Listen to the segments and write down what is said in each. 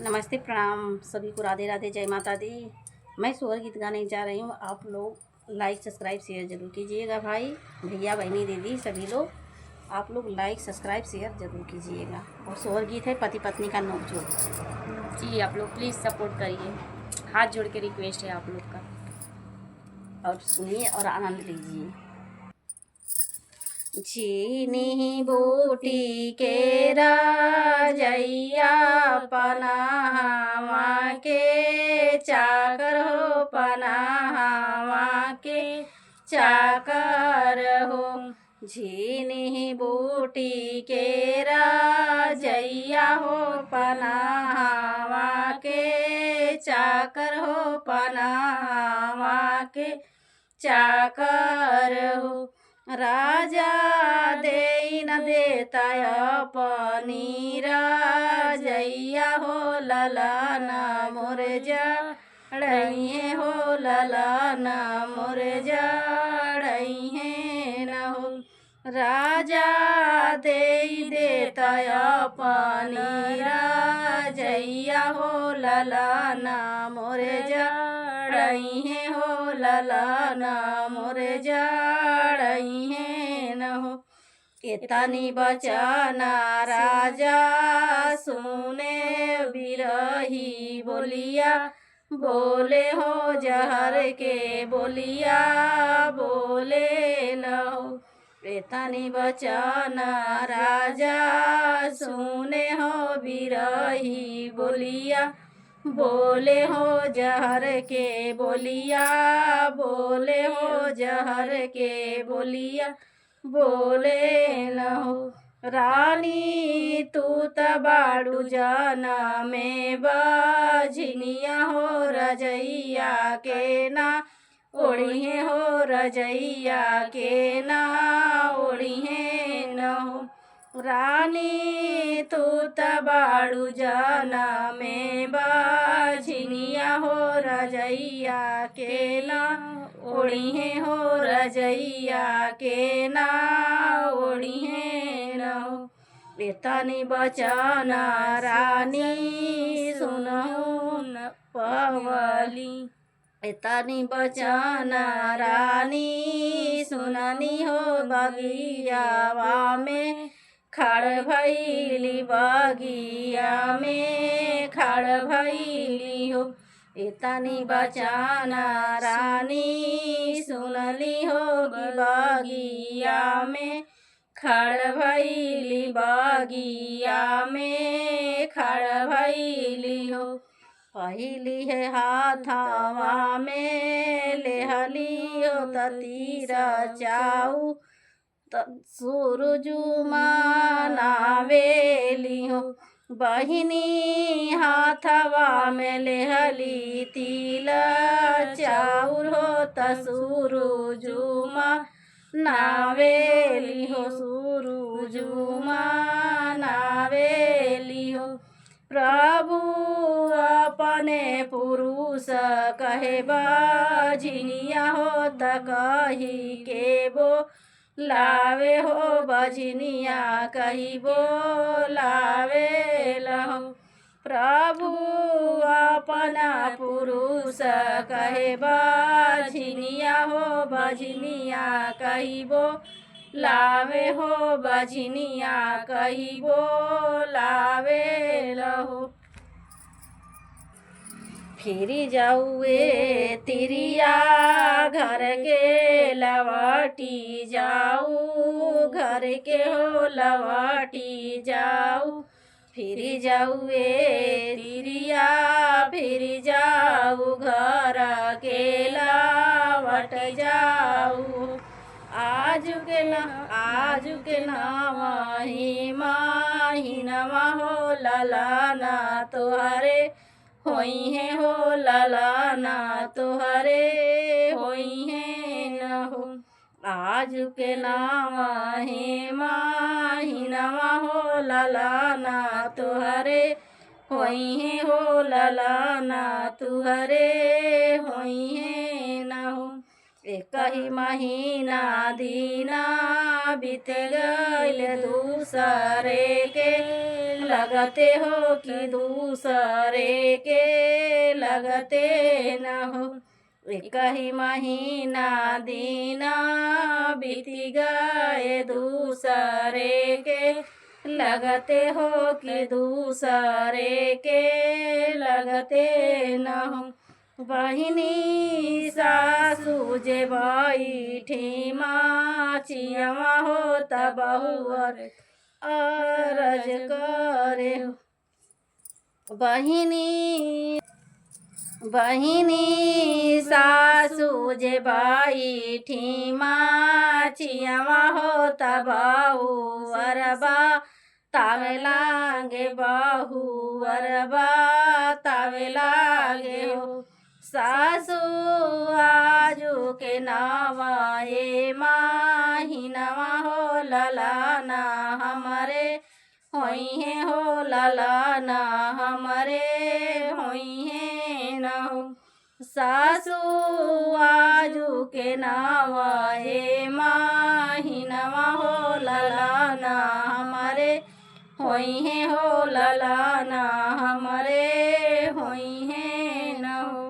नमस्ते, प्रणाम सभी को, राधे राधे, जय माता दी। मैं सोहर गीत गाने जा रही हूँ। आप लोग लाइक सब्सक्राइब शेयर ज़रूर कीजिएगा। भाई भैया बहनी दीदी सभी लोग, आप लोग लाइक सब्सक्राइब शेयर ज़रूर कीजिएगा। और सोहर गीत है पति पत्नी का नोकझोंक। जी, आप लोग प्लीज़ सपोर्ट करिए, हाथ जोड़ के रिक्वेस्ट है आप लोग का। और सुनिए और आनंद लीजिए। चीनी बूटी के राजैया पनाहवा के चाकर हो, पनाहवा के चाकर हो। झीनी बूटी के राजैया हो, पनाहवा के चाकर हो, पनाहवा के चाकर हो। राजा दे न देता अपनी राजैया हो, ललना मोर जड़इहे हो, ललना मोर जड़इहे न हो। राजा दे देता अपनी राजैया हो, ललना मोर जड़इहे हो, ललना मोर जड़इहे न हो। इतनी बचना राजा सुने बिरही बोलिया, बोले हो जहर के बोलिया, बोले न हो। इतनी बचना राजा सुने हो बिरही बोलिया, बोले हो जहर के बोलिया, बोले हो जहर के बोलिया, बोले न हो। रानी तू तबाड़ू जाना में बाझिनिया हो, रजैया के ना ओढ़िए हो, रजैया के ना ओढ़िए न हो। रानी तू तबाड़ू जाना में बाझिनिया हो, रजैया के ना ओढ़िए हो, रजैया के ना ओढ़िए न हो। इतनी बचना रानी सुनहु न पवली, इतनी बचना रानी सुननी हो। बगियावा में खड़ भैली, बगिया में खड़ भैली हो। इतनी बचना रानी सुनली हो, बगिया में खड़ भैली, बगिया में खड़ भैली हो। पहली है हाथवा में लेहली हो, तीर चाऊ सूरजू मनावेली हो। बहिनी हाथवा में लेहली तिल चाउर हो, सूरजू मनावेली हो, सूरजू मनावेली हो। प्रभु अपने पुरुष कहे बझिनिया हो, त कही के बो लावे हो, बझिनिया कही बोलावे लहो। प्रभु अपना पुरुष कहे बझिनिया हो, बझिनिया कही बोलावे हो, बझिनिया कही बोलावे लहो। फिरी जाऊए तिरिया घर के लवाटी जाऊ, घर के हो लवाटी जाऊ। फिरी जाऊए तिरिया, फिरी जाऊ घर के लवट जाऊ। आज के नामही माहिनमा हो, ललना तोहरे होई है हो, ललना तोहरे होई है न हो। आज के नाम है माहिनवा हो, ललना तोहरे होई है हो, ललना तुहरे होई है न हो। एक ही महीना दीना बीत गईल दूसरे के लगते हो कि दूसरे के लगते न हो। एक ही महीना दीना बीत गए दूसरे के लगते हो कि दूसरे के लगते न हो। बहिनी सासू जे बैठी माचियवा हो त बहुअर अरज करे हो। बहिनी सासू जे बैठी माचियवा हो त बहुअर बा तावे लागे बहुअर बा तावे लागे हो। सासू आजू के नवाए माहिनवा हो ललाना हमारे होई है हो ललाना हमारे होई है न हो। सासू आजू के नवाए माहिनवा हो ललाना हमारे होई है हो ललाना हमारे होई है न हो।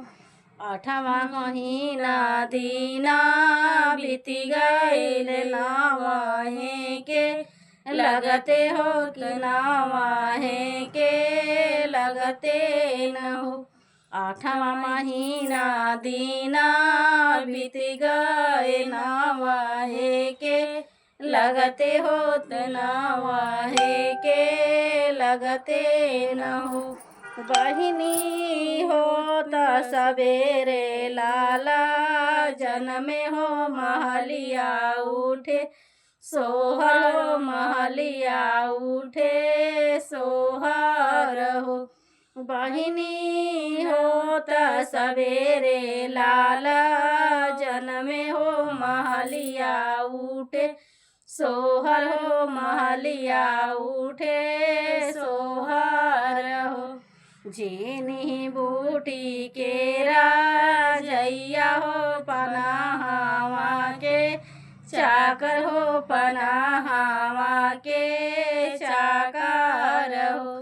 आठवां महीना दीना बीती गईल नावाहे के लगते हो कि नावाहे के लगते न हो। आठवां महीना दीना बीत गए नावाहे के लगते हो त नावाहे के लगते न हो। बहिनी हो त सवेरे लाला जन्मे हो महलिया उठे सोहर हो महलिया उठे सोहर हो। बहिनी हो त सवेरे लाला जन्मे हो महलिया उठे सोहर हो महलिया उठे सोहर हो। जीनी बूटी के राजैया हो पनाहवा के चाकर हो पनाहवा के चाकर हो।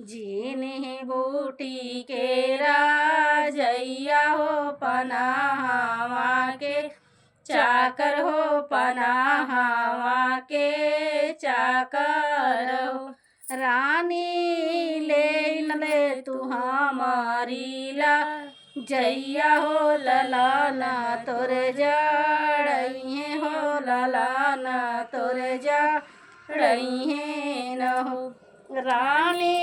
जीनी बूटी के राजैया हो पनाहवा के चाकर हो पनाहवा के चाकर हो। रानी ले तू हमारी ला जैया हो ललाना तोर जड़इहे हो ललाना तोर जड़इहे न हो। रानी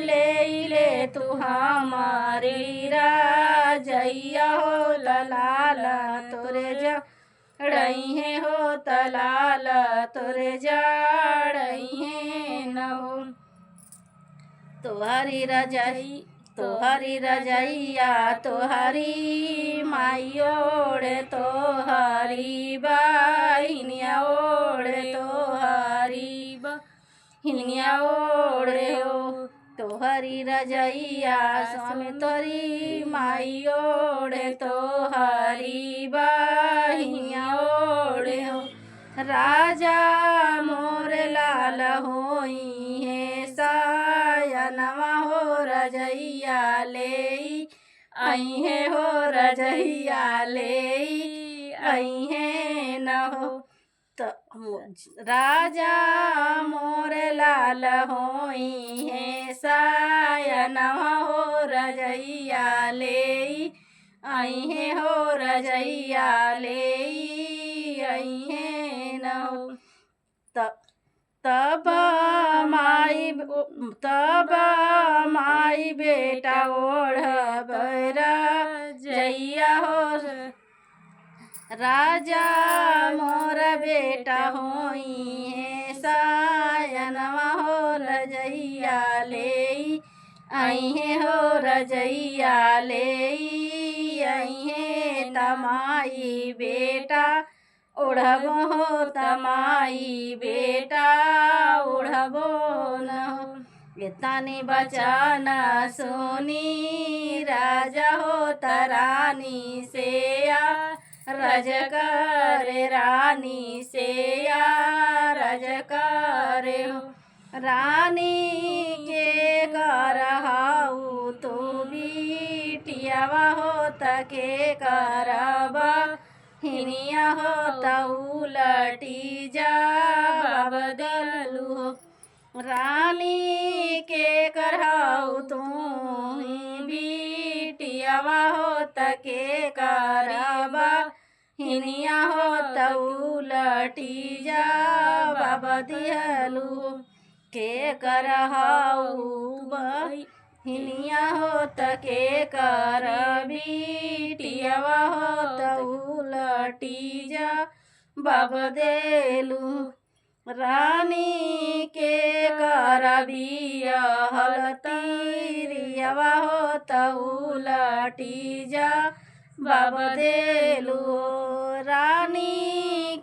ले तू हमारी राजैया हो ललाला तोर जड़इहे हो तलाला तोर जड़इहे न हो। तोहरी रजैया तोहरी माई ओढ़े तोहरी बहिनिया ओढ़े तोहरी बहिनिया ओढ़े हो। तोहरी रजैया स्वामी तोरी माई ओढ़े तोहरी बहिनिया ओढ़े हो। राजा मोर लाल होई है सायनवा हो रजैया ले आई है हो रजैया ले आई है न हो। राजा मोर लाल होई है सायनवा हो रजैया ले आई है हो रजैया ले आई है न हो। तब माई बेटा ओढ़ रजैया हो। राजा मोर बेटा होई है सायनवा हो रजैया ले आई है हो रजैया ले आई है तमाई बेटा ओढ़बो हो तमाई बेटा ओढ़बो न हो। तानी बचाना सोनी राजा हो तरानी से रज करे रानी से या रज करे हो रानी के करहाऊ तो बिटियावा हो तके करबा हिनिया हो तऊ लटी जा बदलू हो रानी के करहाऊ तू बिटियावा हो तके करबा हिनिया हो तऊ लटी जा बदलू के करहाऊ हिनिया हो तके कर बिटियावा हो तऊ लटी जा बदलू रानी के करबिया हलतीरियावा हो तऊ लटी जा बदलू रानी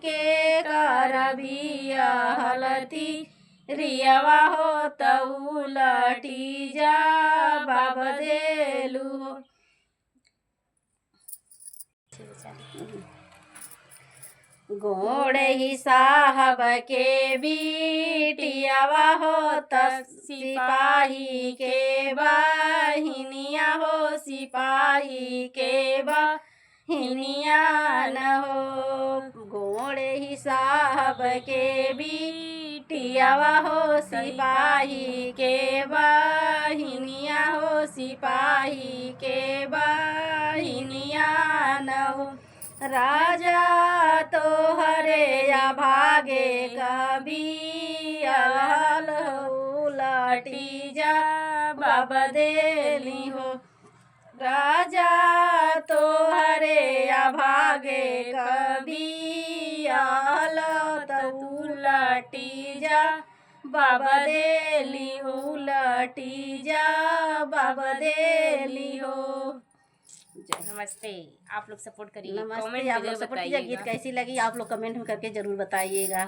के करबिया हलती रियावा हो तऊ लटी जा बदलू गोड़ ही साहब के बिटियावा हो सिपाही के बहिनिया हो सिपाही के बहिनिया न हो गोड़ ही साहब के बिटियावा हो सिपाही के बहिनिया हो सिपाही के बहिनिया न हो राजा तो हरे या भागे कभी अलहल उलटी जा बदली हो राजा तो हरे या भागे कभी अल उलटी जा बदली उलटी जा बदली हो। नमस्ते, आप लोग सपोर्ट करिए, नमस्ते, कमेंट आप लोग में सपोर्ट कीजिए। गीत कैसी लगी आप लोग कमेंट में करके ज़रूर बताइएगा।